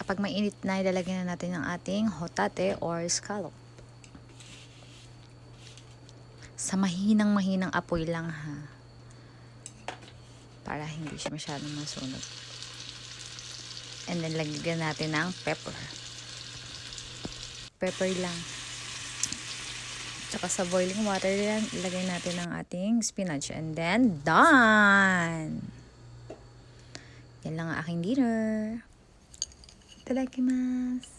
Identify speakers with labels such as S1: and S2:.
S1: Kapag mainit na, ilalagay na natin ang ating hotate or scallop. Sa mahinang apoy lang ha. Para hindi siya masyadong masunog. And then, lagyan natin ng pepper. Pepper lang. Tsaka sa boiling water yan, ilagay natin ang ating spinach. And then, done! Yan lang ang aking dinner. Itadakimasu.